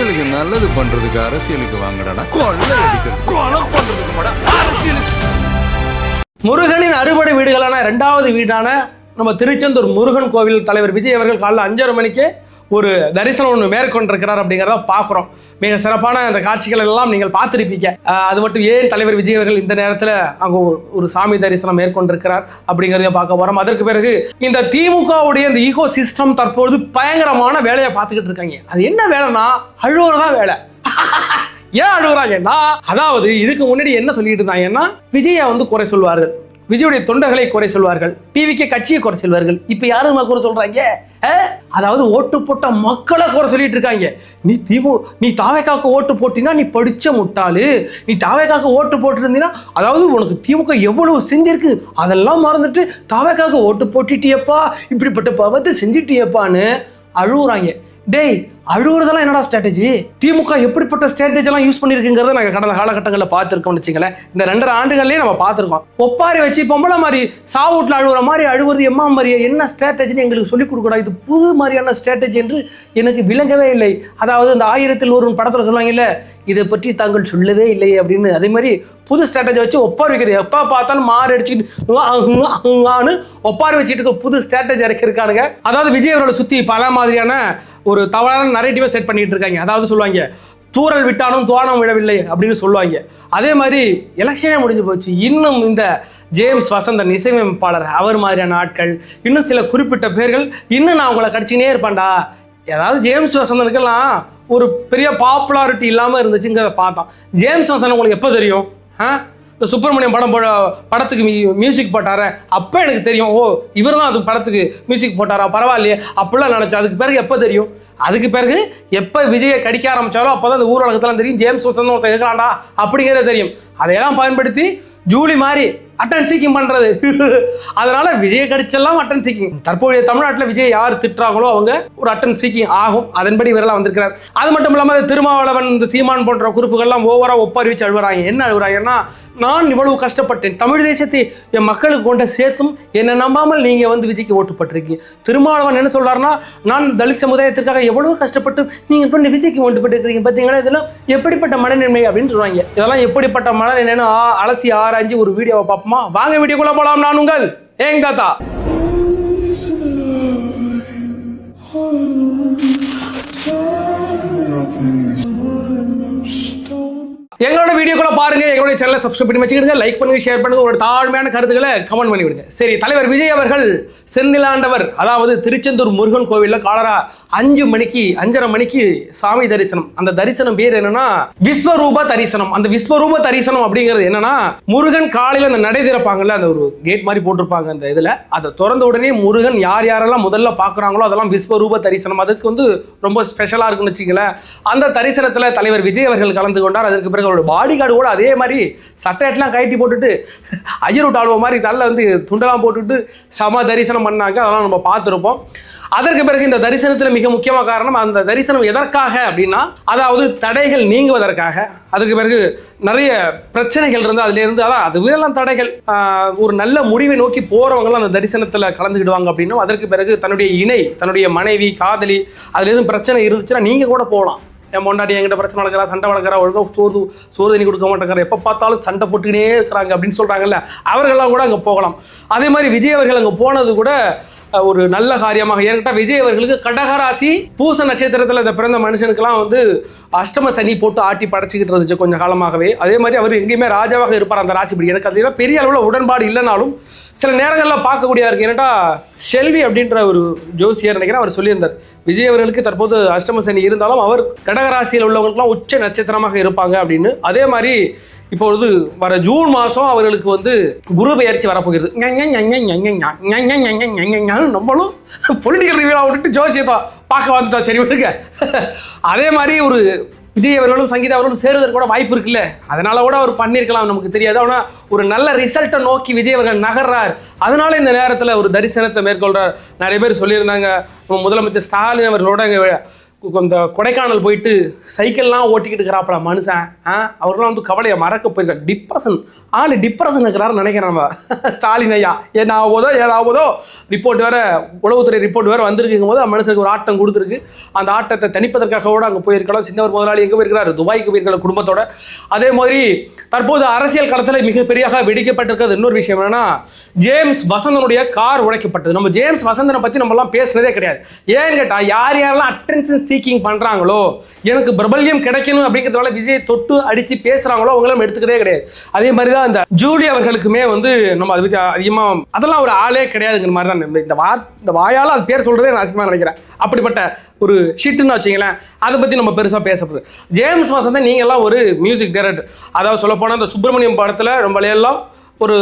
மக்களுக்கு நல்லது பண்றதுக்கு அரசியலுக்கு வாங்கடா, கொள்ளை அடிக்கிறது கொலை பண்றதுக்கு அரசியலுக்கு. முருகனின் அறுபடை வீடுகளான 2வது வீடான நம்ம திருச்செந்தூர் முருகன் கோவில் தலைவர் விஜய் அவர்கள் காலைல 5:30 மணிக்கு ஒரு தரிசனம் ஒன்று மேற்கொண்டிருக்கிறார் அப்படிங்கிறத பார்க்குறோம். மிக சிறப்பான அந்த காட்சிகள் எல்லாம் நீங்கள் பார்த்துருப்பீங்க. அது மட்டும் ஏன் தலைவர் விஜய் அவர்கள் இந்த நேரத்தில் அங்கே ஒரு சாமி தரிசனம் மேற்கொண்டிருக்கிறார் அப்படிங்கிறதையும் பார்க்க போகிறோம். அதற்கு பிறகு இந்த திமுகவுடைய இந்த ஈகோ சிஸ்டம் தற்போது பயங்கரமான வேலையை பார்த்துக்கிட்டு இருக்காங்க. அது என்ன வேலைன்னா அழுவுறதான் வேலை. ஏன் அழுகுறாங்கன்னா, அதாவது இதுக்கு முன்னாடி என்ன சொல்லிட்டு இருந்தாங்கன்னா, விஜயை குறை சொல்வார்கள், விஜயுடைய தொண்டர்களை குறை சொல்வார்கள், டிவிக்கு கட்சியை குறை சொல்வார்கள். இப்ப யாருமா குறை சொல்றாங்க? அதாவது ஓட்டு போட்ட மக்களை குறை சொல்லிட்டு இருக்காங்க. நீ தாவேக்காக்கு ஓட்டு போட்டினா நீ படிச்ச முட்டாளு, நீ தாவேக்காக்கு ஓட்டு போட்டிருந்தீங்கன்னா அதாவது உனக்கு திமுக எவ்வளவு செஞ்சிருக்கு அதெல்லாம் மறந்துட்டு தாவேக்காக்கு ஓட்டு போட்டுட்டியப்பா, இப்படிப்பட்ட பாவத்தை செஞ்சுட்டியப்பான்னு அழுகுறாங்க. டேய், அழுகுறதெல்லாம் என்னடா ஸ்ட்ராட்டஜி? திமுக எப்படிப்பட்ட ஸ்ட்ராட்டஜி எல்லாம் யூஸ் பண்ணிருக்குங்கிறத நாங்கள் கடந்த காலகட்டங்களில் பார்த்துருக்கோம்னு வச்சுங்களேன். இந்த 2.5 ஆண்டுகள்லேயே நம்ம பார்த்துருக்கோம். ஒப்பாரி வச்சு பொம்பளை மாதிரி சாவூட்டில் அழுகுற மாதிரி அழுகுறது எம்மா மாதிரியே என்ன ஸ்ட்ராட்டஜின்னு எங்களுக்கு சொல்லிக் கொடுக்கூடா. இது புது மாதிரியான ஸ்ட்ராட்டஜி என்று எனக்கு விளங்கவே இல்லை. அதாவது இந்த 1000 படத்தில் சொல்லுவாங்கல்ல, இதை பற்றி தாங்கள் சொல்லவே இல்லை அப்படின்னு, அதே மாதிரி புது ஸ்ட்ராட்டஜி வச்சு ஒப்பாரி வைக்கிறது. எப்போ பார்த்தாலும் மாறு அடிச்சுக்கிட்டு ஒப்பாரி வச்சுட்டு இருக்க புது ஸ்ட்ராட்டஜி இறக்கிருக்கானுங்க. அதாவது விஜய் அவர்களை சுற்றி பல மாதிரியான ஒரு தவறான நரேட்டிவை செட் பண்ணிட்டு இருக்காங்க. அதாவது சொல்லுவாங்க, தூரல் விட்டாலும் தோணம் விடவில்லை அப்படின்னு சொல்லுவாங்க. அதே மாதிரி எலெக்ஷனே முடிஞ்சு போச்சு, இன்னும் இந்த ஜேம்ஸ் வசந்தன் இசையமைப்பாளர் அவர் மாதிரியான ஆட்கள், இன்னும் சில குறிப்பிட்ட பேர்கள் இன்னும் நான் உங்களை கடிச்சிக்கினே இருப்பேன்டா. ஏதாவது ஜேம்ஸ் வசந்தனுக்கெல்லாம் ஒரு பெரிய பாப்புலாரிட்டி இல்லாமல் இருந்துச்சுங்கிறத பார்த்தோம். ஜேம்ஸ் வசந்தன் உங்களுக்கு எப்போ தெரியும்? இந்த சுப்பிரமணியம் படத்துக்கு மியூசிக் போட்டார அப்போ எனக்கு தெரியும். ஓ, இவர் தான் அது படத்துக்கு மியூசிக் போட்டாரா, பரவாயில்லையே அப்படிலாம் நினச்சோம். அதுக்கு பிறகு எப்போ தெரியும்? அதுக்கு பிறகு எப்போ விஜயை கடிக்க ஆரம்பித்தாரோ அப்போ தான் அந்த ஊர் உலகத்தெல்லாம் தெரியும் ஜேம்ஸ் வசந்தன் ஒருத்தர் இருக்கிறான்டா அப்படிங்கிறத தெரியும். அதையெல்லாம் பயன்படுத்தி ஜூலி மாதிரி அட்டன் சீக்கிங் பண்ணுறது. அதனால விஜயை கடிச்செல்லாம் அட்டன் சீக்கிங். தற்போதைய தமிழ்நாட்டில் விஜய் யார் திட்டுறாங்களோ அவங்க ஒரு அட்டன் சீக்கிங் ஆகும். அதன்படி இவரெல்லாம் வந்திருக்கிறார். அது மட்டும் இல்லாமல் திருமாவளவன், இந்த சீமான் போன்ற குறிப்புகள்லாம் ஓவராக ஒப்பாரி வச்சு அழுகுறாங்க. என்ன அழுகுறாங்கன்னா, நான் இவ்வளவு கஷ்டப்பட்டேன், தமிழ் தேசத்தை என் மக்களுக்கு கொண்ட சேர்த்தும் என்னை நம்பாமல் நீங்கள் விஜய்க்கு ஓட்டு போட்டிருக்கீங்க. திருமாவளவன் என்ன சொல்றாருன்னா, நான் தலித் சமுதாயத்திற்காக எவ்வளவு கஷ்டப்பட்டு நீங்கள் பண்ணி விஜய்க்கு ஓட்டு போட்டுருக்கீங்க பார்த்தீங்கன்னா, இதெல்லாம் எப்படிப்பட்ட மனநிலைமை அப்படின்னு சொல்லுவாங்க. இதெல்லாம் எப்படிப்பட்ட மனநிலைன்னு அலசி ஆராய்ச்சி ஒரு வீடியோவை பார்ப்போம். வாங்க வீடியோக்குள்ள போலாம். நான் உங்கள் ஏங் தாத்தா. எங்களோட வீடியோக்குள்ள பாருங்க, எங்களுடைய சேனலை சப்ஸ்கிரைப் பண்ணி வச்சுக்கிடுங்க, லைக் பண்ணுங்க, ஷேர் பண்ணுங்க, உங்களோட தாழ்மையான கருத்துக்களை கமெண்ட் பண்ணி விடுங்க. சரி, தலைவர் விஜய் அவர்கள் செந்திலாண்டவர் அதாவது திருச்செந்தூர் முருகன் கோவிலில் காலரா 5:30 மணிக்கு சாமி தரிசனம். அந்த தரிசனம் பேர் என்னன்னா விஸ்வரூப தரிசனம். அந்த விஸ்வரூப தரிசனம் அப்படிங்கிறது என்னன்னா, முருகன் காலையில் அந்த நடை திறப்பாங்கல்ல, அந்த ஒரு கேட் மாதிரி போட்டிருப்பாங்க அந்த இதில், அதை திறந்த உடனே முருகன் யாரெல்லாம் முதல்ல பார்க்குறாங்களோ அதெல்லாம் விஸ்வரூப தரிசனம். அதுக்கு ரொம்ப ஸ்பெஷலாக இருக்குன்னு வச்சுங்களேன். அந்த தரிசனத்தில் தலைவர் விஜய் அவர்கள் கலந்து கொண்டார். அதற்கு பிறகு அவரோட பாடி கார்டு கூட அதே மாதிரி சட்டையெல்லாம் கட்டி போட்டுட்டு ஐயர் ஆழ்வ மாதிரி தள்ள துண்டெல்லாம் போட்டுட்டு சம தரிசனம் பண்ணாங்க. அதெல்லாம் நம்ம பார்த்துருப்போம். அதற்கு பிறகு இந்த தரிசனத்தில் மிக முக்கியமான காரணம், அந்த தரிசனம் எதற்காக அப்படின்னா, அதாவது தடைகள் நீங்குவதற்காக. அதுக்கு பிறகு நிறைய பிரச்சனைகள் இருந்து அதுலேருந்து அதுவெல்லாம் தடைகள், ஒரு நல்ல முடிவை நோக்கி போகிறவங்களாம் அந்த தரிசனத்தில் கலந்துக்கிடுவாங்க அப்படின்னும். அதற்கு பிறகு தன்னுடைய இணை, தன்னுடைய மனைவி, காதலி, அதில் எதுவும் பிரச்சனை இருந்துச்சுன்னா நீங்கள் கூட போகலாம். என் பொண்டாட்டி என்கிட்ட பிரச்சனை வளர்க்குறா, சண்டை வளர்க்குறா, ஒழுங்காக சோறு தண்ணி கொடுக்க மாட்டேங்கிறா, எப்போ பார்த்தாலும் சண்டை போட்டுக்கினே இருக்கிறாங்க அப்படின்னு சொல்கிறாங்கல்ல, அவர்களெல்லாம் கூட அங்கே போகலாம். அதே மாதிரி விஜய் அவர்கள் அங்கே போனது கூட ஒரு நல்ல காரியமாக. ஏன்கிட்ட விஜய் அவர்களுக்கு கடகராசி பூச நட்சத்திரத்தில் இந்த பிறந்த மனுஷனுக்கெல்லாம் அஷ்டம சனி போட்டு ஆட்டி படைச்சிக்கிட்டு இருந்துச்சு கொஞ்சம் காலமாகவே. அதே மாதிரி அவர் எங்கேயுமே ராஜாவாக இருப்பார் அந்த ராசிப்படி. எனக்கு அது பெரிய அளவில் உடன்பாடு இல்லைனாலும் சில நேரங்களில் பார்க்கக்கூடியதாக இருக்குது. ஏன்னாட்டா ஷெல்வி அப்படின்ற ஒரு ஜோசியர் நினைக்கிறேன், அவர் சொல்லியிருந்தார், விஜய் அவர்களுக்கு தற்போது அஷ்டம சனி இருந்தாலும் அவர் கடகராசியில் உள்ளவங்களுக்குலாம் உச்ச நட்சத்திரமாக இருப்பாங்க அப்படின்னு. அதே மாதிரி இப்பொழுது வர ஜூன் மாதம் அவர்களுக்கு குரு பெயர்ச்சி வரப்போகிறது. நம்மளும் பொலிட்டிக்கல் ரிவ்யூ விட்டுட்டு ஜோசியத்தை பார்க்க வந்துட்டா, சரி விடுங்க. அதே மாதிரி ஒரு விஜய் அவர்களும் சங்கீதா அவர்களும் சேருவதற்கு கூட வாய்ப்பு இருக்குல்ல, அதனால கூட அவர் பண்ணியிருக்கலாம், நமக்கு தெரியாது. ஆனால் ஒரு நல்ல ரிசல்ட்டை நோக்கி விஜய் அவர்கள் நகர்றார். அதனால இந்த நேரத்தில் ஒரு தரிசனத்தை மேற்கொள்றார். நிறைய பேர் சொல்லியிருந்தாங்க, நம்ம முதலமைச்சர் ஸ்டாலின் அவர்களோட இந்த கொடைக்கானல் போயிட்டு சைக்கிள்லாம் ஓட்டிக்கிட்டு இருக்கிறாப்பல மனுஷன். அவர்லாம் வந்து கவலையை மறக்க போயிருக்காரு. டிப்ரெஷன் இருக்கிறாருன்னு நினைக்கிறேன் நம்ம ஸ்டாலின் ஐயா. ஏதாவதோ ரிப்போர்ட் வேற, உளவுத்துறை ரிப்போர்ட் வேற வந்திருக்கும் போது மனுஷனுக்கு ஒரு ஆட்டம் கொடுத்துருக்கு. அந்த ஆட்டத்தை தணிப்பதற்காக கூட அங்கே போயிருக்கலாம். சின்னவர் முதலாளி எங்கே போயிருக்கிறாரு? துபாய்க்கு போயிருக்கிற குடும்பத்தோட. அதே மாதிரி தற்போது அரசியல் களத்தில் மிகப்பெரிய வெடிக்கப்பட்டிருக்கிறது இன்னொரு விஷயம் என்னன்னா, ஜேம்ஸ் வசந்தனுடைய கார் உடைக்கப்பட்டது. நம்ம ஜேம்ஸ் வசந்தனை பற்றி நம்மலாம் பேசுனதே கிடையாது. ஏன்னு கேட்டா, யாரெல்லாம் அட்டென்ஷன் சீக்கிங் பண்றாங்களோ, எனக்கு பிரபல்யம் கிடைக்கணும் அப்படிங்கிறதுனால விஜய் தொட்டு அடிச்சு பேசுறாங்களோ அவங்களும் எடுத்துக்கிட்டே கிடையாது. அதே மாதிரி தான் இந்த ஜூலி அவர்களுக்குமே வந்து நம்ம அதை பற்றி அதிகமாக அதெல்லாம் ஒரு ஆளே கிடையாதுங்கிற மாதிரி தான் இந்த வாயால் அது பேர் சொல்றதே நான் அதிகமாக நினைக்கிறேன். அப்படிப்பட்ட ஒரு ஷிட்டுன்னு வச்சிங்களேன், அதை பற்றி நம்ம பெருசாக பேசப்படுது. ஜேம்ஸ் வசந்தன் நீங்கள் எல்லாம் ஒரு மியூசிக் டைரக்டர், அதாவது சொல்ல போனால் அந்த சுப்பிரமணியம் படத்தில் ரொம்ப எல்லாம் ஒரு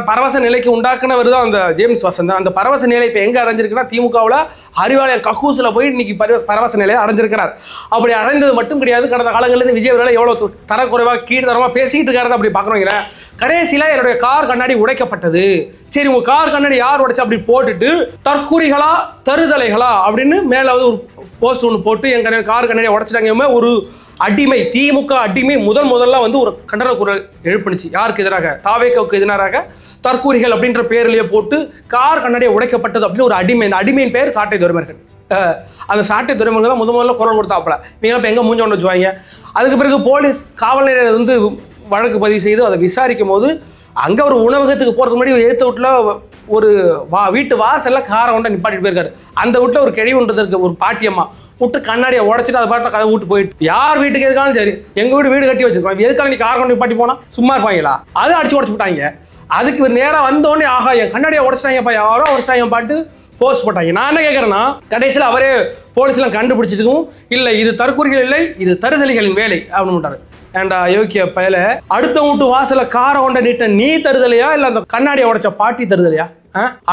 பரவச நிலைக்கு உண்டாக்குனவர் தான் அந்த ஜேம்ஸ் வசந்தன். அந்த பரவச நிலை இப்போ எங்கே அடைஞ்சிருக்குன்னா, திமுகவில் அறிவாலயம் கக்கூசில் போய் இன்னைக்கு பரவச நிலையை அடைஞ்சிருக்கிறார். அப்படி அடைந்தது மட்டும் கிடையாது, கடந்த காலங்களில் விஜய் அவர்கள் எவ்வளோ தரக்குறைவாக கீழ்த்தரமாக பேசிக்கிட்டு இருக்காரு அப்படி பார்க்குறோங்களே. கடைசியில் என்னுடைய கார் கண்ணாடி உடைக்கப்பட்டது. சரி, உங்கள் கார் கண்ணாடி யார் உடைச்சா அப்படி போட்டுட்டு தற்கூரிகளா தருதலைகளா அப்படின்னு மேலே வந்து ஒரு போஸ்ட் ஒன்று போட்டு எங்கள் கார் கண்ணாடியை உடைச்சிட்டாங்க. ஒரு அடிமை, திமுக அடிமை முதல்ல வந்து ஒரு கண்டன குரல் எழுப்புனுச்சு. யாருக்கு எதிராக? தாவேக்காவுக்கு எதிராக தற்கூரிகள் அப்படின்ற பேர்லயே போட்டு கார் கண்ணாடியை உடைக்கப்பட்டது அப்படின்னு ஒரு அடிமை. இந்த அடிமையின் பேர் சாட்டை துரைமுருகன். அந்த சாட்டை துரைமுருகன் தான் முதல்ல குரல் கொடுத்தாப்புல. நீங்களாம் இப்போ எங்கே மூஞ்ச ஒன்று வச்சுவாங்க. அதுக்கு பிறகு போலீஸ் காவல் நிலையம் வந்து வழக்கு பதிவு செய்து அதை விசாரிக்கும் போது அங்கே ஒரு உணவகத்துக்கு போகிறதுக்கு முன்னாடி ஏற்ற வீட்டில் ஒரு வீட்டு வாசலில் காரை கொண்டு நிப்பாட்டிட்டு போயிருக்காரு. அந்த வீட்டில் ஒரு கிழவின்றதுக்கு ஒரு பாட்டியம்மா விட்டு கண்ணாடியை உடச்சிட்டு அதை பாட்டில் கதை விட்டு போயிட்டு, யார் வீட்டுக்கு எதுக்காலும் சரி, எங்கள் வீடு கட்டி வச்சிருக்கோம், எதுக்காக நீ காரை கொண்டு நிப்பாட்டி போனால் சும்மா இருப்பாங்களா? அது அடிச்சு உடச்சு விட்டாங்க. அதுக்கு ஒரு நேராக வந்தோடனே ஆகா என் கண்ணாடியை உடச்சிட்டாங்கப்பா, யாரோ உடச்சிட்டாங்க பாட்டு போஸ்ட் போட்டாங்க. நான் என்ன கேட்குறேன்னா, கடைசியில் அவரே போலீஸ்லாம் கண்டுபிடிச்சிட்டுக்கும் இல்லை இது தற்கூரிகள் இல்லை, இது தருதலிகளின் வேலை அப்படின்னு விட்டாரு. ஏண்டா யோக்கிய பயல, அடுத்த வீட்டு வாசல காரை கொண்ட நீட்ட நீ தருதலையா இல்லை அந்த கண்ணாடியை உடைச்ச பாட்டி தருதலையா?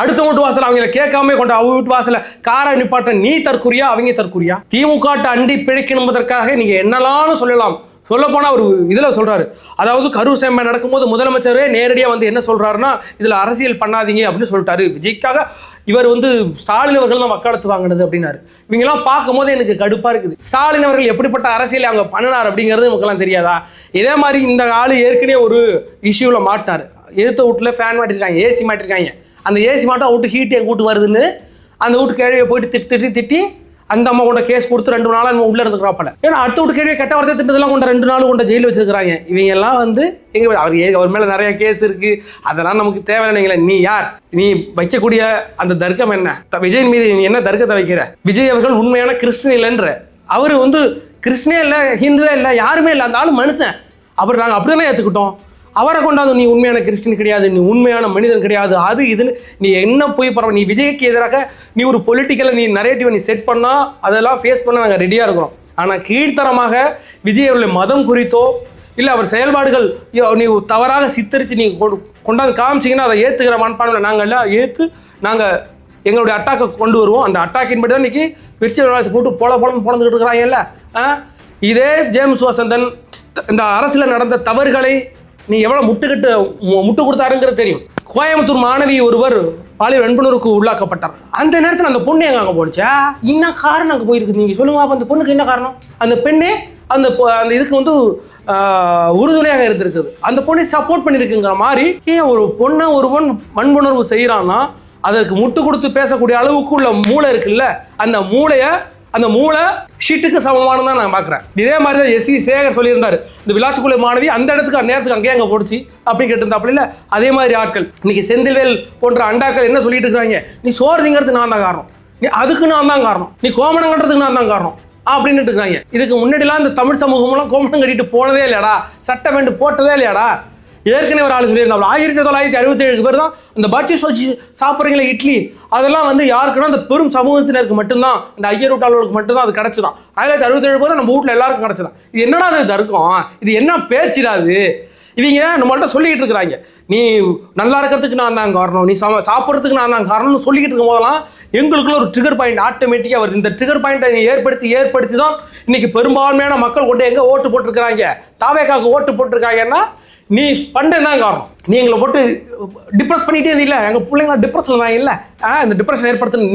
அடுத்த வீட்டு வாசல அவங்களை கேட்காம கொண்ட அவங்க வீட்டு வாசல காரை நிப்பாட்ட நீ தற்கூரியா அவங்க தற்கூரியா? திமுக அண்டி பிழைக்கணும்பதற்காக நீங்க என்னெல்லாம் சொல்லலாம். சொல்ல போனா ஒரு இதுல சொல்றாரு, அதாவது கரூர் சேம்பை நடக்கும்போது முதலமைச்சரே நேரடியா வந்து என்ன சொல்றாருன்னா, இதுல அரசியல் பண்ணாதீங்க அப்படின்னு சொல்லிட்டாரு. விஜய்க்காக இவர் வந்து ஸ்டாலின் அவர்கள் தான் வக்காலத்து வாங்கினது அப்படின்னாரு. இவங்கெல்லாம் பார்க்கும் போது எனக்கு கடுப்பா இருக்குது. ஸ்டாலின் அவர்கள் எப்படிப்பட்ட அரசியல் அவங்க பண்ணினார் அப்படிங்கிறது நமக்கெல்லாம் தெரியாதா? இதே மாதிரி இந்த ஆளு ஏற்கனவே ஒரு இஷ்யூல மாட்டாரு. எதிர்த்த வீட்டுல ஃபேன் மாட்டிருக்காங்க, ஏசி மாட்டிருக்காங்க. அந்த ஏசி மாட்டம் வீட்டு ஹீட் என் கூட்டு வருதுன்னு அந்த வீட்டு கேள்வியை போயிட்டு திட்டி அந்த அம்மா கொண்ட கேஸ் கொடுத்து 2 நாளாக நம்ம உள்ள இருந்துக்கிறாப்பல. ஏன்னா அடுத்த வீட்டு கேள்வியை கெட்ட வார்த்தை திட்டதெல்லாம் கொண்ட 2 நாள் கொண்ட ஜெயிலில் வச்சிருக்கிறாங்க. இவங்க எல்லாம் வந்து அவர் மேலே நிறைய கேஸ் இருக்கு, அதெல்லாம் நமக்கு தேவையில்லைங்களே. நீ யார்? நீ வைக்கக்கூடிய அந்த தர்க்கம் என்ன? விஜய் மீது நீ என்ன தர்க்கத்தை வைக்கிற? விஜய் அவர்கள் உண்மையான கிறிஸ்டின் இல்லைன்ற, அவர் வந்து கிறிஸ்டினே இல்லை, ஹிந்துவே இல்லை, யாருமே இல்லை, அந்த ஆளு மனுஷன். அவர் நாங்கள் அப்படிதானே ஏற்றுக்கிட்டோம். அவரை கொண்டாது நீ உண்மையான கிறிஸ்டின் கிடையாது, நீ உண்மையான மனிதன் கிடையாது, அது இதுன்னு நீ என்ன போய் பரவ. நீ விஜய்க்கு எதிராக நீ ஒரு பொலிட்டிக்கலை நீ நரேட்டிவை நீ செட் பண்ணால் அதெல்லாம் ஃபேஸ் பண்ண நாங்கள் ரெடியாக இருக்கிறோம். ஆனால் கீழ்த்தரமாக விஜய் அவருடைய மதம் குறித்தோ இல்லை அவர் செயல்பாடுகள் நீ தவறாக சித்தரித்து நீ கொண்டாந்து காமிச்சிங்கன்னா அதை ஏற்றுக்கிற மனப்பான்மையில் நாங்கள் எல்லாம் ஏற்று நாங்கள் எங்களுடைய அட்டாக்கை கொண்டு வருவோம். அந்த அட்டாக்கின் படி தான் இன்றைக்கி விர்ச்சுவல் போட்டு போலந்துக்கிட்டு இருக்கிறாங்கல்ல. இதே ஜேம்ஸ் வசந்தன் இந்த அரசில் நடந்த தவறுகளை நீ எவ்வளோ முட்டு கொடுத்தாருங்கிறது தெரியும். கோயம்புத்தூர் மாணவி ஒருவர் பாலியல் வன்புணர்வுக்கு உள்ளாக்கப்பட்டார். அந்த நேரத்தில் அந்த பொண்ணு எங்க அங்கே போனுச்சா? என்ன காரணம் அங்கே போயிருக்கு நீங்கள் சொல்லுங்க. அப்போ அந்த பொண்ணுக்கு என்ன காரணம்? அந்த பெண்ணே அந்த இதுக்கு வந்து உறுதுணையாக இருந்திருக்குது. அந்த பொண்ணை சப்போர்ட் பண்ணியிருக்குங்கிற மாதிரி ஏன் ஒரு பொண்ணை ஒருவன் வன்புணர்வு செய்கிறான்னா அதற்கு முட்டு கொடுத்து பேசக்கூடிய அளவுக்கு உள்ள மூளை இருக்குல்ல, அந்த மூளை ஷீட்டுக்கு சமமானதான் நான் பார்க்குறேன். இதே மாதிரி தான் எஸ்வி சேகர் சொல்லியிருந்தாரு, இந்த விளாத்துக்குள்ள மாணவி அந்த இடத்துக்கு நேரத்துக்கு அங்கேயே அங்கே போடுச்சு அப்படின்னு கேட்டிருந்தாப்புல. இல்லை அதே மாதிரி ஆட்கள் இன்னைக்கு செந்தில்வேல் போன்ற அண்டாக்கள் என்ன சொல்லிட்டு இருக்காங்க, நீ சோறு திங்கிறதுக்கு நான் தான் காரணம், நீ அதுக்கு நான் தான் காரணம், நீ கோமணம் கட்டுறதுக்கு நான் தான் காரணம் அப்படின்னு இருக்காங்க. இதுக்கு முன்னாடிலாம் இந்த தமிழ் சமூகமெல்லாம் கோமணம் கட்டிட்டு போனதே இல்லையாடா, சட்டை பேண்ட் போட்டதே இல்லையாடா? ஏற்கனவே ஒரு ஆள் சொல்லியிருந்தாங்க 1967 பேர் தான் இந்த பச்சி சொச்சி சாப்பிட்றீங்களா இட்லி, அதெல்லாம் வந்து யாருக்குன்னா அந்த பெரும் சமூகத்தினருக்கு மட்டும்தான், இந்த ஐயர் வீட்டாளர்களுக்கு மட்டும்தான் அது கிடச்சிதான். 1967 பேர் நம்ம வீட்டில் எல்லாருக்கும் கிடச்சிதான். இது என்னடா அது தர்க்கம்? இது என்ன பேச்சிடாது? இவங்க நம்மள்ட்ட சொல்லிக்கிட்டு இருக்கிறாங்க, நீ நல்லா இருக்கிறதுக்கு நான் தான் காரணம், நீ சாப்பிட்றதுக்கு நான் தான் காரணம்னு சொல்லிக்கிட்டு இருக்கும் போதெல்லாம் எங்களுக்குள்ள ஒரு ட்ரிகர் பாயிண்ட் ஆட்டோமேட்டிக்காக வருது. இந்த ட்ரிகர் பாயிண்ட்டை நீ ஏற்படுத்தி தான் இன்னைக்கு பெரும்பான்மையான மக்கள் கொண்டு எங்கே ஓட்டு போட்டிருக்கிறாங்க, தாவேக்காவுக்கு ஓட்டு போட்டிருக்காங்கன்னா நீ பண்ணதான் காரணம். நீ எங்களை போட்டு டிப்ரெஸ் பண்ணிட்டே இல்லை, எங்கள் பிள்ளைங்க டிப்ரெஷன் தான் இல்லை, இந்த டிப்ரெஷன் ஏற்படுத்துன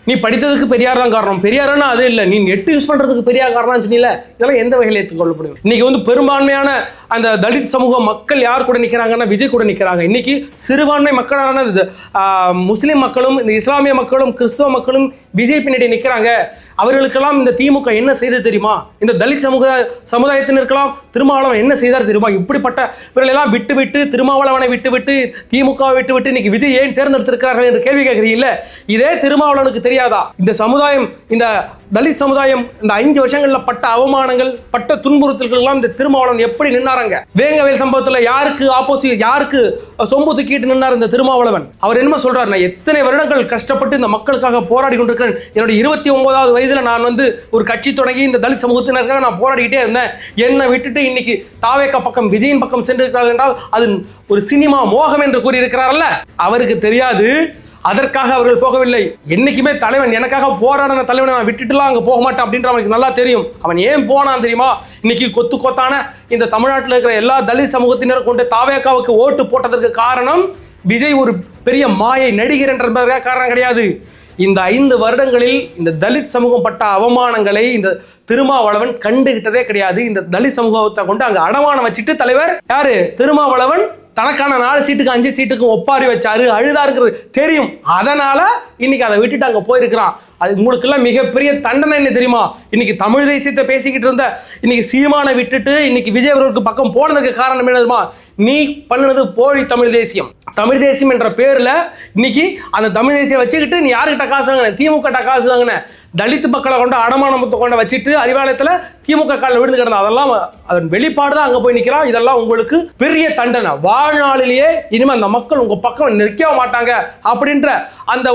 நீ படித்ததுக்கு பெரியார் தான் காரணம். பெரியாருன்னா அது இல்லை, நீ நெட் யூஸ் பண்ணுறதுக்கு பெரியார் காரணம் சொன்னீல. இதெல்லாம் எந்த வகையில் ஏற்றுக்கொள்ள முடியும்? இன்னைக்கு வந்து பெரும்பான்மையான அந்த தலித் சமூக மக்கள் யார் கூட நிற்கிறாங்கன்னா விஜய் கூட நிற்கிறாங்க. இன்னைக்கு சிறுபான்மை மக்களான முஸ்லீம் மக்களும் இந்த இஸ்லாமிய மக்களும் கிறிஸ்தவ மக்களும் விஜய் பின்னாடி நிற்கிறாங்க. அவர்களுக்கெல்லாம் இந்த திமுக என்ன செய்தது தெரியுமா? இந்த தலித் சமுதாயத்தினருக்கெல்லாம் திருமாவளவன் என்ன செய்தார் தெரியுமா? இப்படிப்பட்ட இவர்களெல்லாம் விட்டு திருமாவளவனை விட்டு திமுகவை விட்டு இன்னைக்கு விஜய் ஏன் தேர்ந்தெடுத்திருக்கிறார்கள் என்று கேள்வி கேட்கிறீங்க. இதே திருமாவளவனுக்கு தெரியாதா இந்த சமுதாயம், இந்த தலித் சமுதாயம் இந்த 5 வருஷங்கள்ல பட்ட அவமானங்கள், பட்ட துன்புறுத்தல்கள் எல்லாம் இந்த திருமாவளவன் எப்படி நின்னாராங்க? வேங்கவேல் சம்பவத்துல யாருக்கு ஆப்போசிட், யாருக்கு சொம்பு தூக்கிட்டு நின்னார் இந்த திருமாவளவன்? அவர் என்ன சொல்றாரு? நான் எத்தனை வருடங்கள் கஷ்டப்பட்டு இந்த மக்களுக்காக போராடி கொண்டிருக்கிறேன். என்னுடைய 29வது வயதுல நான் வந்து ஒரு கட்சி தொடங்கி இந்த தலித் சமூகத்தினருக்காக நான் போராடிக்கிட்டே இருந்தேன். என்னை விட்டுட்டு இன்னைக்கு தாவேக்கா பக்கம் விஜயின் பக்கம் சென்றிருக்கிறார்கள் என்றால் அது ஒரு சினிமா மோகம் என்று கூறியிருக்கிறாரல்ல. அவருக்கு தெரியாது, அதற்காக அவர்கள் போகவில்லை. என்னைக்குமே தலைவன் எனக்காக போராடின தலைவனை நான் விட்டுட்டுலாம் அங்கே போக மாட்டேன் அப்படின்ற அவனுக்கு நல்லா தெரியும். அவன் ஏன் போனான் தெரியுமா? இன்னைக்கு கொத்தான இந்த தமிழ்நாட்டில் இருக்கிற எல்லா தலித் சமூகத்தினரும் கொண்டு தாவேக்காவுக்கு ஓட்டு போட்டதற்கு காரணம் விஜய் ஒரு பெரிய மாயை நடிகர் என்ற காரணம் கிடையாது. இந்த 5 வருடங்களில் இந்த தலித் சமூகம் பட்ட அவமானங்களை இந்த திருமாவளவன் கண்டுகிட்டதே கிடையாது. இந்த தலித் சமூகத்தை கொண்டு அங்கே அடமானம் வச்சுட்டு தலைவர் யாரு திருமாவளவன் தனக்கான 4 சீட்டுக்கு 5 சீட்டுக்கும் ஒப்பாரி வச்சாரு, அழுதாருங்கிறது தெரியும். அதனால இன்னைக்கு அதை விட்டுட்டு அங்க போயிருக்கிறான். அது உங்களுக்கு எல்லாம் மிகப்பெரிய தண்டனை என்ன தெரியுமா? இன்னைக்கு தமிழ் தேசியத்தை பேசிக்கிட்டு இருந்த இன்னைக்கு சீமானை விட்டுட்டு இன்னைக்கு விஜய் அவர்களுக்கு பக்கம் போனதுக்கு காரணம் என்ன தெரியுமா? நீ பண்ணுனது போலி தமிழ் தேசியம். தமிழ் தேசியம் என்ற பேர்ல இன்னைக்கு அந்த தமிழ் தேசியம் வச்சுக்கிட்டு நீ யாருக்கிட்ட காசு வாங்கின? திமுக காசு வாங்கின. தலித் மக்களை கொண்டு அடமானத்தை கொண்டு வச்சுட்டு அறிவாலயத்துல திமுக காலில் விழுந்து கிடந்தா. அதெல்லாம் அதன் வெளிப்பாடு தான் அங்க போய் நிற்கிறான். இதெல்லாம் உங்களுக்கு பெரிய தண்டனை. வாழ்நாளிலேயே இனிமே அந்த மக்கள் உங்க பக்கம் நிற்க மாட்டாங்க அப்படின்ற அந்த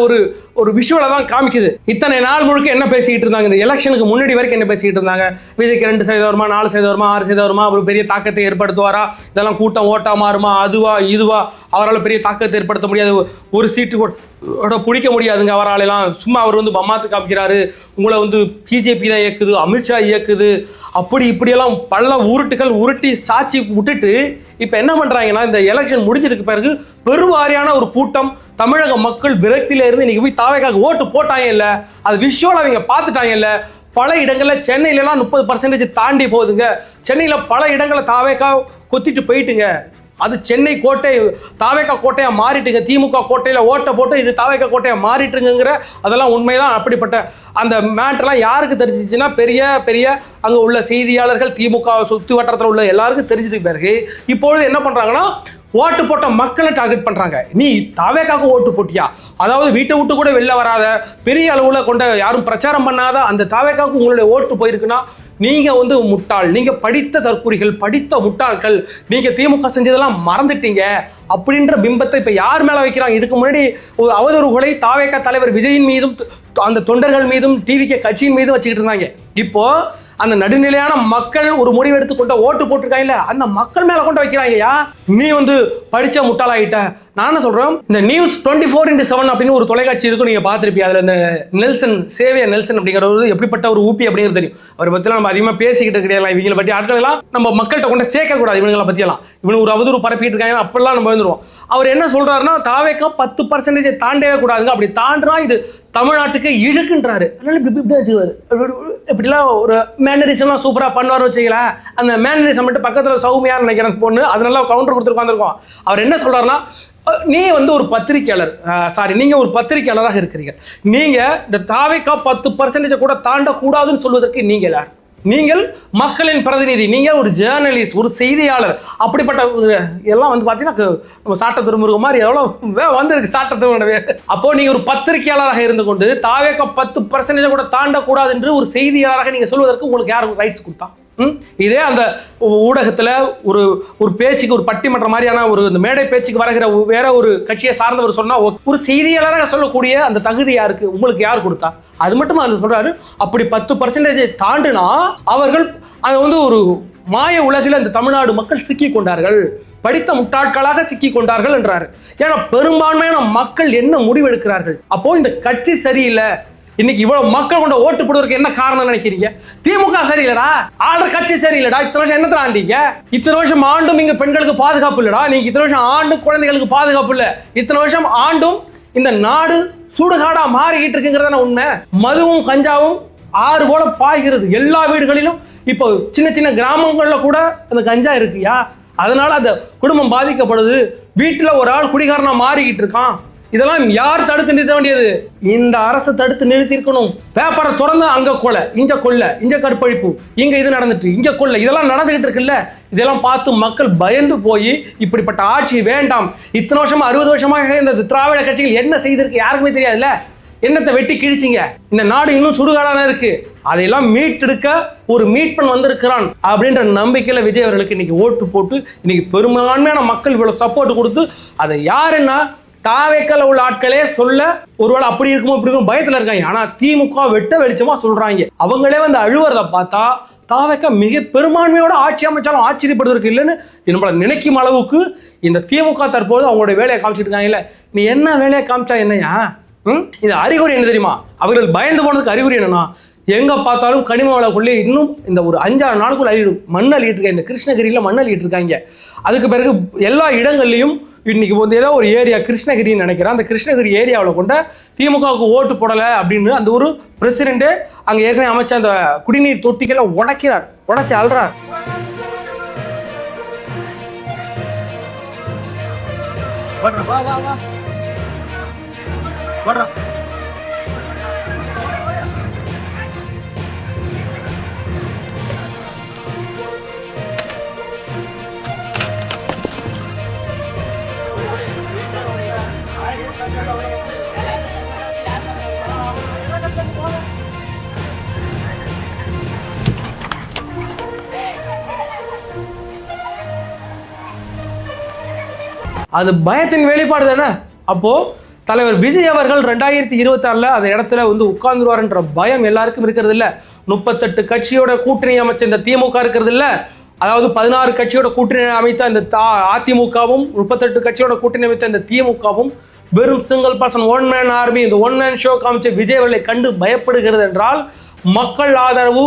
ஒரு விஷுவலை தான் காமிக்குது. இத்தனை நாள் முழுக்க என்ன பேசிக்கிட்டு இருந்தாங்க? இந்த எலெக்ஷனுக்கு முன்னாடி வரைக்கும் என்ன பேசிக்கிட்டு இருந்தாங்க? விஜய்க்கு 2% வருமா, 4% வருமா, 6% வருமா, ஒரு பெரிய தாக்கத்தை ஏற்படுத்துவாரா, இதெல்லாம் கூட்டம் ஓட்டா மாறுமா, அதுவா இதுவா, அவரால் பெரிய தாக்கத்தை ஏற்படுத்த முடியாது, ஒரு சீட்டு கூட பிடிக்க முடியாதுங்க அவராலெல்லாம். சும்மா அவர் வந்து பம்மாத்து காமிக்கிறாரு, உங்களை வந்து பிஜேபி தான் இயக்குது, அமித்ஷா இயக்குது, அப்படி இப்படியெல்லாம் பல உருட்டுகள் உருட்டி சாட்சி விட்டுட்டு இப்போ என்ன பண்ணுறாங்கன்னா இந்த எலெக்ஷன் முடிஞ்சதுக்கு பிறகு பெருவாரியான ஒரு கூட்டம் தமிழக மக்கள் விரக்தியில இருந்து இன்னைக்கு போய் தாவேக்காக ஓட்டு போட்டாங்க இல்லை, அது விஷுவல் அவங்க பார்த்துட்டாங்க இல்லை. பல இடங்களில் சென்னையிலலாம் 30% தாண்டி போகுதுங்க. சென்னையில் பல இடங்களில் தாவேக்கா கொத்திட்டு போயிட்டுங்க. அது சென்னை கோட்டை தாவேக்கா கோட்டையா மாறிட்டுங்க. திமுக கோட்டையில ஓட்டை போட்டு இது தாவேக்கா கோட்டையா மாறிட்டுங்கிற அதெல்லாம் உண்மைதான். அப்படிப்பட்ட அந்த மேட்டர்லாம் யாருக்கு தெரிஞ்சிச்சுன்னா பெரிய அங்கே உள்ள செய்தியாளர்கள், திமுக சுத்தி வட்டாரத்தில் உள்ள எல்லாருக்கும் தெரிஞ்சதுக்கு பிறகு இப்பொழுது என்ன பண்றாங்கன்னா ஓட்டு போட்ட மக்களை டார்கெட் பண்றாங்க. நீ தாவேக்காக ஓட்டு போட்டியா, அதாவது வீட்டை விட்டு கூட வெளில வராத, பெரிய அளவுல கொண்ட யாரும் பிரச்சாரம் பண்ணாத அந்த தாவேக்காவுக்கு உங்களுடைய ஓட்டு போயிருக்குன்னா நீங்க வந்து முட்டாள், நீங்க படித்த தற்கூரிகள், படித்த முட்டாள்கள், நீங்க திமுக செஞ்சதெல்லாம் மறந்துட்டீங்க அப்படின்ற பிம்பத்தை இப்ப யார் மேல வைக்கிறாங்க? இதுக்கு முன்னாடி ஒரு அவதூறுகளை தாவேக்கா தலைவர் விஜயின் மீதும் அந்த தொண்டர்கள் மீதும் டிவிகே கட்சியின் மீதும் வச்சுக்கிட்டு இருந்தாங்க. இப்போ அந்த நடுநிலையான மக்கள் ஒரு முடிவு எடுத்துக்கொண்ட ஓட்டு போட்டிருக்காங்கல்ல, அந்த மக்கள் மேல கொண்டு வைக்கிறாங்கயா. நீ வந்து படிச்ச முட்டாளாயிட்ட. நான் என்ன சொல்றேன், இந்த நியூஸ் 24/7 அப்படின்னு ஒரு தொலைக்காட்சி இருக்கும், நீங்க பார்த்துருப்பீங்க. அதுல இந்த நெல்சன், சேவியர் நெல்சன் அப்படிங்கிறவர் எப்படிப்பட்ட ஒரு ஊப்பி அப்படிங்கிறது தெரியும். அவரை பத்திலாம் நம்ம அதிகமா பேசிக்கிட்டு கிடையாது. இவங்களை பற்றி ஆட்கள் எல்லாம் நம்ம மக்கள்கிட்ட கொண்டு சேர்க்க கூடாது. இவங்களை பத்தியெல்லாம் இவனு ஒரு அவதூறு பரப்பிட்டு இருக்காங்க அப்படிலாம் நம்ம வந்துருவோம். அவர் என்ன சொல்றாருன்னா தாவேக்கா 10% தாண்டவே கூடாதுங்க, அப்படி தாண்டினா இது தமிழ்நாட்டுக்கு இழுக்குன்றாரு. அதனால இப்படிலாம் ஒரு மேனரிசம்லாம் சூப்பரா பண்ணுவார்னு வச்சுக்கல. அந்த மேனரிசம் மட்டும் பக்கத்துல சௌமியா நினைக்கிறேன் பொண்ணு, அதனால கவுண்டர் கொடுத்து உட்காந்துருக்கோம். அவர் என்ன சொல்றாருன்னா, நீ வந்து ஒரு பத்திரிகையாளர், நீங்க ஒரு பத்திரிகையாளராக இருக்கிறீங்க, நீங்க இந்த தாவேக்கா 10% கூட தாண்டக்கூடாதுன்னு சொல்வதற்கு நீங்க யார்? நீங்கள் மக்களின் பிரதிநிதி, நீங்க ஒரு ஜேர்னலிஸ்ட், ஒரு செய்தியாளர். அப்படிப்பட்ட எல்லாம் வந்து பாத்தீங்கன்னா நம்ம சாட்ட திருமுருக மாதிரி எவ்வளவு வந்திருக்கு சாட்ட திருமுருகவே. அப்போ நீங்க ஒரு பத்திரிகையாளராக இருந்து கொண்டு தாவேக்கா 10% கூட தாண்டக்கூடாது என்று ஒரு செய்தியாளராக நீங்க சொல்வதற்கு உங்களுக்கு யார் ரைட்ஸ் கொடுத்தா? இதே அந்த ஊடகத்துல ஒரு பேச்சுக்கு, ஒரு பட்டிமன்ற மாதிரியான ஒரு மேடை பேச்சுக்கு வருகிற வேற ஒரு கட்சியை சார்ந்தவர் சொன்னா ஒரு செய்தியாளராக சொல்லக்கூடிய அந்த தகுதி யாருக்கு, உங்களுக்கு யார் கொடுத்தா? அது மட்டும் அது சொல்றாரு. அப்படி 10% தாண்டினா அவர்கள் அது வந்து ஒரு மாய உலகில் அந்த தமிழ்நாடு மக்கள் சிக்கி கொண்டார்கள், படித்த முட்டாட்களாக சிக்கி கொண்டார்கள் என்றாரு. ஏன்னா பெரும்பான்மையான மக்கள் என்ன முடிவு எடுக்கிறார்கள்? அப்போ இந்த கட்சி சரியில்லை, இன்னைக்கு இவ்வளவு மக்கள் கொண்ட ஓட்டு போடுவதற்கு என்ன காரணம் நினைக்கிறீங்க? திமுக சரியில்லடா, ஆளுற கட்சி சரியில்லடா. இத்தனை வருஷம் என்னத்துல ஆண்டீங்க? இத்தனை வருஷம் ஆண்டும் இங்க பெண்களுக்கு பாதுகாப்பு இல்லடா. நீங்க இத்தனை வருஷம் ஆண்டும் குழந்தைகளுக்கு பாதுகாப்பு இல்ல. இத்தனை வருஷம் ஆண்டும் இந்த நாடு சுடுகாடா மாறிக்கிட்டு இருக்குங்கிறதான உண்மை. மதுவும் கஞ்சாவும் ஆறு போல பாய்கிறது எல்லா வீடுகளிலும். இப்போ சின்ன சின்ன கிராமங்கள்ல கூட அந்த கஞ்சா இருக்குயா. அதனால அந்த குடும்பம் பாதிக்கப்படுது. வீட்டுல ஒரு ஆள் குடிகாரனா மாறிக்கிட்டு இருக்கான். இதெல்லாம் யார் தடுத்து நிறுத்த வேண்டியது? இந்த அரசு தடுத்து நிறுத்தி இருக்கணும். பேப்பரை திறந்து அங்க கொலை, இங்க கொள்ளை, இங்க கற்பழிப்பு, இங்க இது நடந்துட்டு, இங்க கொள்ளை, இதெல்லாம் நடந்துகிட்டு இருக்குல்ல. இதெல்லாம் பார்த்து மக்கள் பயந்து போய் இப்படிப்பட்ட ஆட்சி வேண்டாம். இத்தனை வருஷமா 60 வருஷமாக இந்த திராவிட கட்சிகள் என்ன செய்திருக்கு யாருக்குமே தெரியாதுல்ல. என்னத்தை வெட்டி கிழிச்சிங்க. இந்த நாடு இன்னும் சுடுகாடான இருக்கு. அதையெல்லாம் மீட்டெடுக்க ஒரு மீட்பன் வந்திருக்கிறான் அப்படின்ற நம்பிக்கையில விஜய் அவர்களுக்கு இன்னைக்கு ஓட்டு போட்டு இன்னைக்கு பெரும்பான்மையான மக்கள் இவ்வளவு சப்போர்ட் கொடுத்து, அதை யாருன்னா தாவேக்கல உள்ள ஆட்களே சொல்ல ஒருவேளை அப்படி இருக்குமோ இப்படி இருக்கும் பயத்துல இருக்காங்க. ஆனா திமுக வெட்ட வெளிச்சமா சொல்றாங்க. அவங்களே வந்து அழுவறத பார்த்தா தாவேக்க மிக பெரும்பான்மையோட ஆட்சி அமைச்சாலும் ஆச்சரியப்படுவதற்கு இல்லைன்னு நம்மள நினைக்கும் அளவுக்கு இந்த திமுக தற்போது அவங்களுடைய வேலையை காமிச்சிட்டு இருக்காங்கல்ல. நீ என்ன வேலையை காமிச்சா என்னையா? இது அறிகுறி என்ன தெரியுமா? அவர்கள் பயந்து போனதுக்கு அறிகுறி என்னன்னா, எங்க பார்த்தாலும் கனிம வளக்குள்ளே இன்னும் இந்த ஒரு 5-6 நாளுக்குள்ள மண் அள்ளிட்டு இருக்காங்க. இந்த கிருஷ்ணகிரியில மண் அள்ளிட்டு இருக்காங்க. அதுக்கு பிறகு எல்லா இடங்கள்லையும் இன்னைக்கு வந்து ஏதோ ஒரு ஏரியா கிருஷ்ணகிரின்னு நினைக்கிறேன். அந்த கிருஷ்ணகிரி ஏரியாவில் கொண்ட திமுகவுக்கு ஓட்டு போடலை அப்படின்னு அந்த ஒரு பிரசிடென்ட் அங்க ஏற்கனவே அமைச்ச அந்த குடிநீர் தொட்டிகளை உடைக்கிறார், உடைச்சு அல்றார். அது பயத்தின் வெளிப்பாடு தானே. அப்போ தலைவர் விஜய் அவர்கள் 2026 அந்த இடத்துல வந்து உட்கார்ந்துருவார்ன்ற பயம் எல்லாருக்கும் இருக்கிறது இல்ல. 38 கட்சியோட கூட்டணி அமைச்ச இந்த திமுக இருக்கிறது இல்ல. அதாவது 16 கட்சியோட கூட்டணி அமைத்த இந்த அதிமுகவும் 38 கட்சியோட கூட்டணி அமைத்த இந்த திமுகவும் வெறும் single person one man army, இந்த ஒன் மேன் ஷோ காமிச்ச விஜய் அவர்களை கண்டு பயப்படுகிறது என்றால் மக்கள் ஆதரவு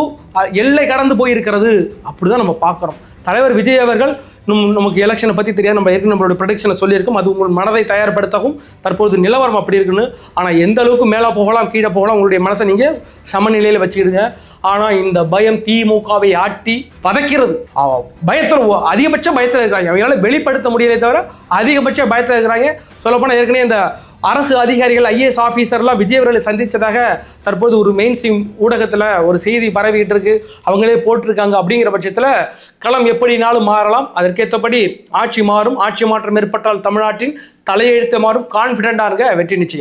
எல்லை கடந்து போயிருக்கிறது. அப்படிதான் நம்ம பார்க்கிறோம். தலைவர் விஜய் அவர்கள் நமக்கு எலெக்ஷனை பற்றி தெரியாது, நம்ம ஏற்கனவே நம்மளோட ப்ரொடிக்ஷனை சொல்லியிருக்கோம். அது உங்கள் மனதை தயார்படுத்தவும் தற்போது நிலவரம் அப்படி இருக்குன்னு. ஆனால் எந்த அளவுக்கு மேலே போகலாம் கீழே போகலாம் உங்களுடைய மனசை நீங்கள் சமநிலையில் வச்சுக்கிடுங்க. ஆனால் இந்த பயம் திமுகவை ஆட்டி பதைக்கிறது. பயத்தில் அதிகபட்ச பயத்தில் இருக்கிறாங்க. அவங்களால வெளிப்படுத்த முடியலை தவிர அதிகபட்ச பயத்தில் இருக்கிறாங்க. சொல்லப்போனால் ஏற்கனவே இந்த அரசு அதிகாரிகள் IAS ஆஃபீஸர்லாம் விஜய் அவர்களை சந்தித்ததாக தற்போது ஒரு மெயின் ஸ்ட்ரீம் ஊடகத்தில் ஒரு செய்தி பரவிட்டு இருக்கு. அவங்களே போட்டிருக்காங்க. அப்படிங்கிற பட்சத்தில் களம் எப்படினாலும் மாறலாம். அதற்கேற்றபடி ஆட்சி மாறும். ஆட்சி மாற்றம் ஏற்பட்டால் தமிழ்நாட்டின் தலையெழுத்து மாறும். கான்ஃபிடென்ட்டாக இருக்க வெற்றி நிச்சயம்.